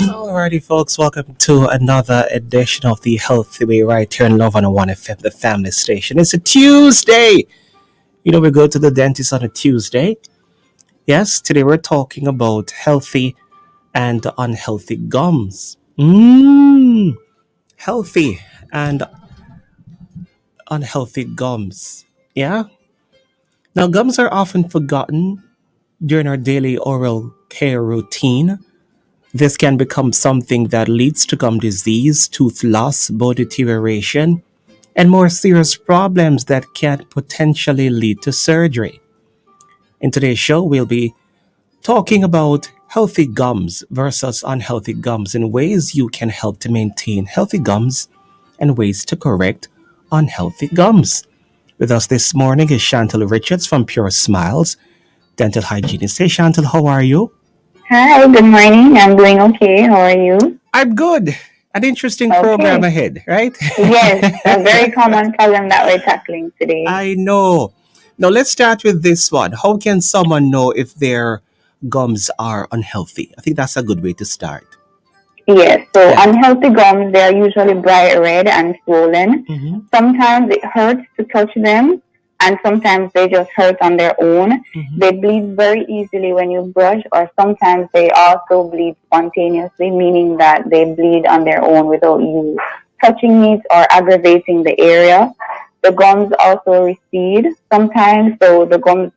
Alrighty, folks, welcome to another edition of the Healthy Way right here in Love on 1 FM, the family station. It's a Tuesday. We go to the dentist on a Tuesday. Yes, today we're talking about healthy and unhealthy gums. Healthy and unhealthy gums. Yeah? Now, gums are often forgotten during our daily oral care routine. This can become something that leads to gum disease, tooth loss, bone deterioration, and more serious problems that can potentially lead to surgery. In today's show, we'll be talking about healthy gums versus unhealthy gums and ways you can help to maintain healthy gums and ways to correct unhealthy gums. With us this morning is Chantal Richards from Pure Smiles, dental hygienist. Hey Chantal, how are you? Hi, good morning. I'm doing okay. How are you? I'm good. An interesting program Okay. ahead, right? Yes, a very common problem that we're tackling today. I know. Now let's start with this one. How can someone know if their gums are unhealthy? I think that's a good way to start. Yes, so Yeah. unhealthy gums, they are usually bright red and swollen. Mm-hmm. Sometimes it hurts to touch them, and sometimes they just hurt on their own. Mm-hmm. They bleed very easily when you brush, or sometimes they also bleed spontaneously, meaning that they bleed on their own without you touching it or aggravating the area. The gums also recede sometimes, so the gums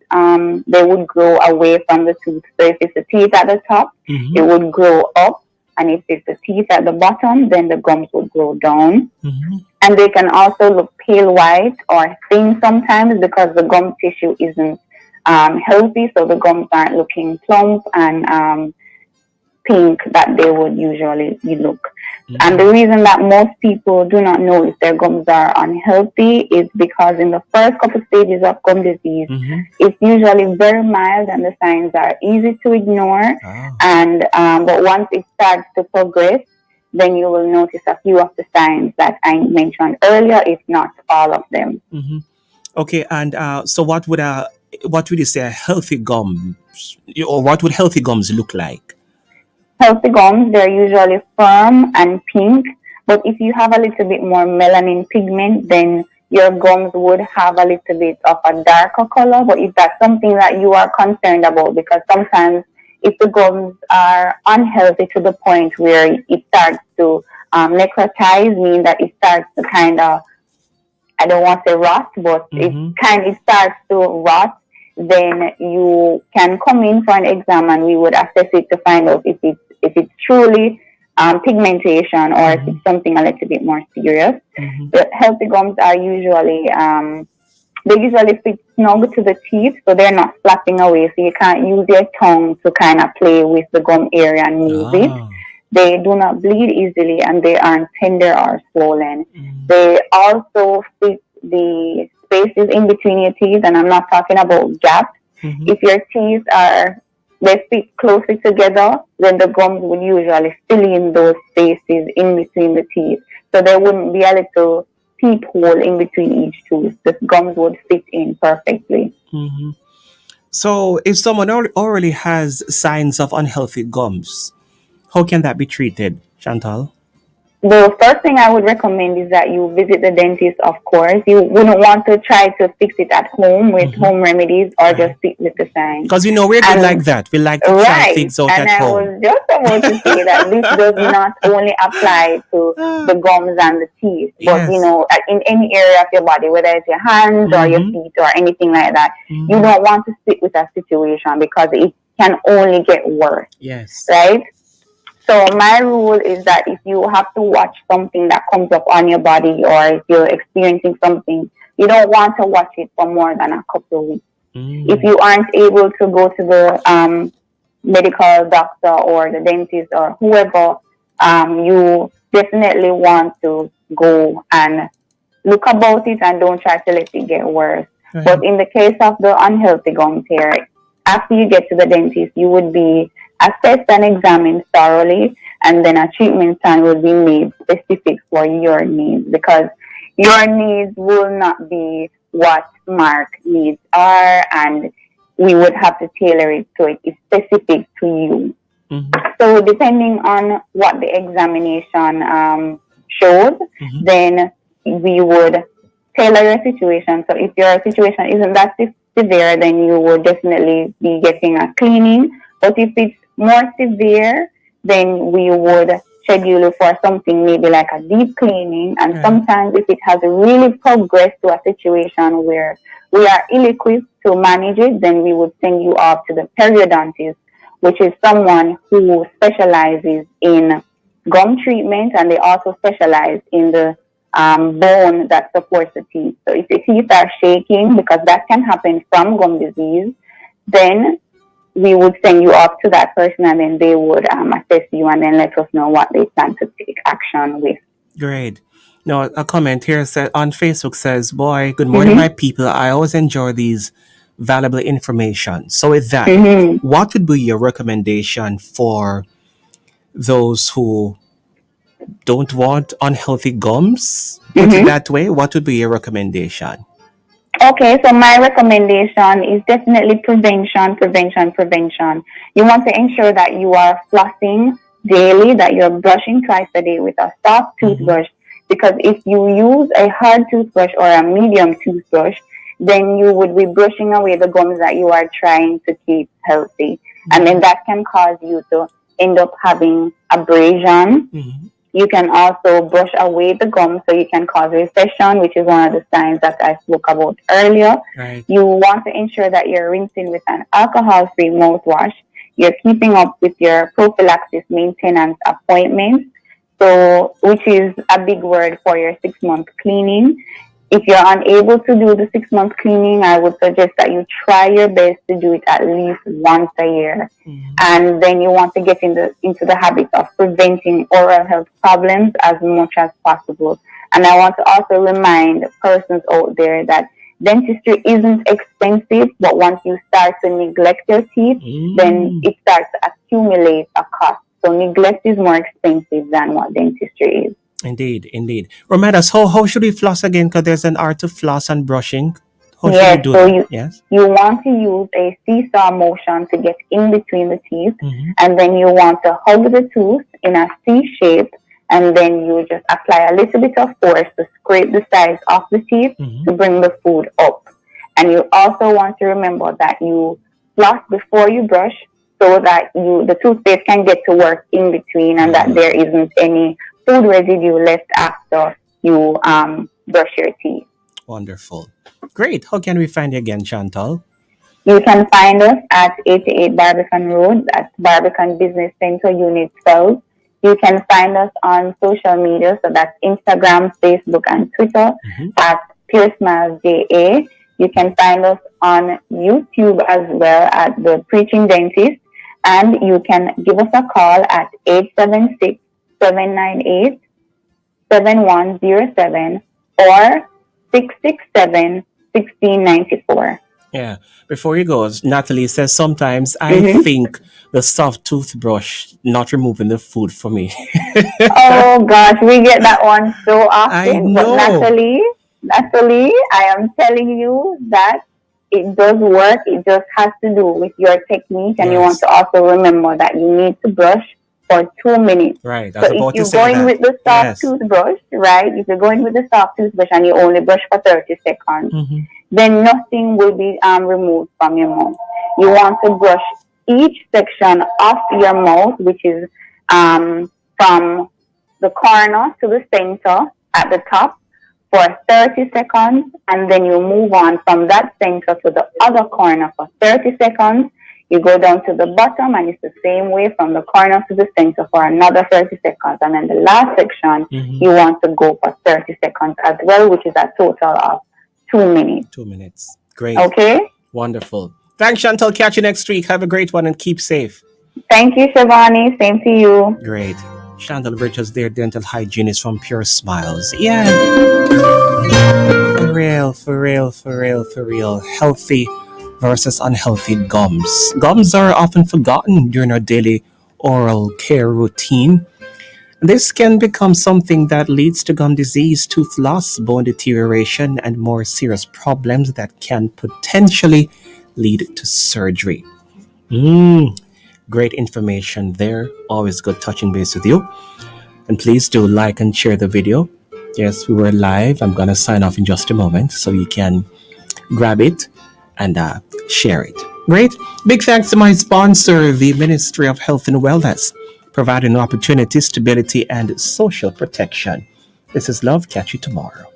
they would grow away from the tooth. So if it's the teeth at the top, it Mm-hmm. would grow up, and if it's the teeth at the bottom, then the gums would grow down. Mm-hmm. And they can also look pale white or thin sometimes because the gum tissue isn't healthy, so the gums aren't looking plump and pink that they would usually look. And the Mm-hmm. reason that most people do not know if their gums are unhealthy is because in the first couple stages of gum disease, Mm-hmm. it's usually very mild and the signs are easy to ignore. Ah. And but once it starts to progress, then you will notice a few of the signs that I mentioned earlier, if not all of them. Mm-hmm. Okay, and so what would you say a healthy gums, or what would healthy gums look like? Healthy gums, they're usually firm and pink, but if you have a little bit more melanin pigment, then your gums would have a little bit of a darker color. But if that's something that you are concerned about, because sometimes if the gums are unhealthy to the point where it starts to necrotize, meaning that it starts to kind of, I don't want to say rot, but Mm-hmm. it starts to rot, then you can come in for an exam and we would assess it to find out if it's truly pigmentation or if Mm-hmm. it's something a little bit more serious. Mm-hmm. The healthy gums are usually they usually fit snug to the teeth, so they're not flapping away. So you can't use your tongue to kind of play with the gum area and move it. Ah. They do not bleed easily and they aren't tender or swollen. Mm-hmm. They also fit the spaces in between your teeth, and I'm not talking about gaps. Mm-hmm. If your teeth are they fit closely together, then the gums would usually fill in those spaces in between the teeth. So there wouldn't be a little peephole in between each tooth. The gums would fit in perfectly. Mm-hmm. So if someone already has signs of unhealthy gums, how can that be treated, Chantal? The first thing I would recommend is that you visit the dentist, of course. You wouldn't want to try to fix it at home with Mm-hmm. home remedies or Right. just stick with the signs. Because we're good like And that. We like to try right, things out and at I home. was just about to say that this does not only apply to the gums and the teeth, but Yes. in any area of your body, whether it's your hands or your Mm-hmm. feet or anything like that, you Mm-hmm. don't want to stick with a situation because it can only get worse, Yes. right? So my rule is that if you have to watch something that comes up on your body or if you're experiencing something, you don't want to watch it for more than a couple of weeks. If Mm. you aren't able to go to the medical doctor or the dentist or whoever, you definitely want to go and look about it and don't try to let it get worse. Right. But in the case of the unhealthy gums here, after you get to the dentist, you would be assessed and examined thoroughly, and then a treatment plan will be made specific for your needs because your needs will not be what Mark needs are, and we would have to tailor it so it is specific to you. So depending on what the examination shows, Hmm. then we would tailor your situation. So if your situation isn't that severe, then you would definitely be getting a cleaning. But if it's more severe, then we would schedule you for something maybe like a deep cleaning. And Right. sometimes if it has really progressed to a situation where we are ill-equipped to manage it, then we would send you off to the periodontist, which is someone who specializes in gum treatment, and they also specialize in the bone that supports the teeth. So if the teeth are shaking, because that can happen from gum disease, then we would send you up to that person, and then they would assess you and then let us know what they plan to take action with. Great. Now, a comment here said on Facebook says, "Boy, good morning, my Mm-hmm. people. I always enjoy these valuable information." So, with that, Mm-hmm. what would be your recommendation for those who don't want unhealthy gums? Put it Mm-hmm. that way. What would be your recommendation? Okay, so my recommendation is definitely prevention, prevention, prevention. You want to ensure that you are flossing daily, that you're brushing twice a day with a soft Hmm. toothbrush. Because if you use a hard toothbrush or a medium toothbrush, then you would be brushing away the gums that you are trying to keep healthy. And then that can cause you to end up having abrasion. Hmm. You can also brush away the gum so you can cause recession, which is one of the signs that I spoke about earlier. Right. You want to ensure that you're rinsing with an alcohol-free mouthwash. You're keeping up with your prophylaxis maintenance appointments, so which is a big word for your 6 month cleaning. If you're unable to do the 6 month cleaning, I would suggest that you try your best to do it at least once a year. Hmm. And then you want to get into the habit of preventing oral health problems as much as possible. And I want to also remind persons out there that dentistry isn't expensive, but once you start to neglect your teeth, then Mm. it starts to accumulate a cost. So neglect is more expensive than what dentistry is. Indeed, indeed. Remind us, how should we floss again? Because there's an art to floss and brushing. How should we Yes, do so that? you Yes. you want to use a seesaw motion to get in between the teeth, Hmm. and then you want to hug the tooth in a C shape, and then you just apply a little bit of force to scrape the sides of the teeth Hmm. to bring the food up. And you also want to remember that you floss before you brush, so that the toothpaste can get to work in between, and that there isn't any food residue left after you brush your teeth. Wonderful. Great. How can we find you again, Chantal? You can find us at 88 Barbican Road, that's Barbican Business Center, Unit 12. You can find us on social media, so that's Instagram, Facebook, and Twitter Hmm. at PeerSmilesJA. You can find us on YouTube as well at The Preaching Dentist, and you can give us a call at 876-798-7107 or 667-1694. Yeah. Before you go, Natalie says sometimes I Mm-hmm. think the soft toothbrush not removing the food for me. Oh gosh, we get that one so I often. But know. Natalie, I am telling you that it does work. It just has to do with your technique, and you want Yes. to also remember that you need to brush for 2 minutes. Right. I So was if about to you're say going that. with the soft Yes. toothbrush, right? If you're going with the soft toothbrush and you only brush for 30 seconds, Hmm. then nothing will be removed from your mouth. You want to brush each section of your mouth, which is from the corner to the center at the top for 30 seconds, and then you move on from that center to the other corner for 30 seconds. You go down to the bottom, and it's the same way from the corner to the center for another 30 seconds. And then the last section, Hmm. you want to go for 30 seconds as well, which is a total of 2 minutes. 2 minutes. Great. Okay? Wonderful. Thanks, Chantal. Catch you next week. Have a great one and keep safe. Thank you, Chevauni. Same to you. Great. Chantal Richards, their dental hygienist from Pure Smiles. Yeah, for real, for real, for real, for real. Healthy versus unhealthy gums. Gums are often forgotten during our daily oral care routine. This can become something that leads to gum disease, tooth loss, bone deterioration, and more serious problems that can potentially lead to surgery. Mm. Great information there. Always good touching base with you. And please do like and share the video. Yes, we were live. I'm going to sign off in just a moment so you can grab it and share it. Great. Big thanks to my sponsor, the Ministry of Health and Wellness, providing opportunity, stability, and social protection. This is Love. Catch you tomorrow.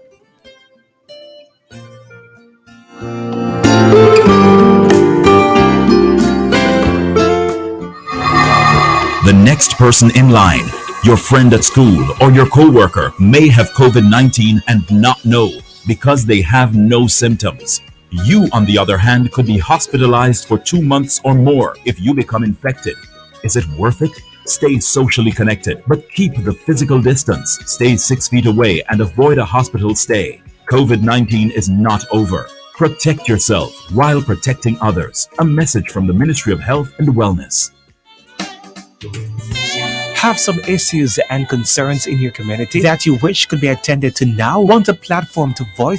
The next person in line, your friend at school or your coworker, may have COVID-19 and not know because they have no symptoms. You, on the other hand, could be hospitalized for 2 months or more if you become infected. Is it worth it? Stay socially connected, but keep the physical distance. Stay 6 feet away and avoid a hospital stay. COVID-19 is not over. Protect yourself while protecting others. A message from the Ministry of Health and Wellness. Have some issues and concerns in your community that you wish could be attended to now? Want a platform to voice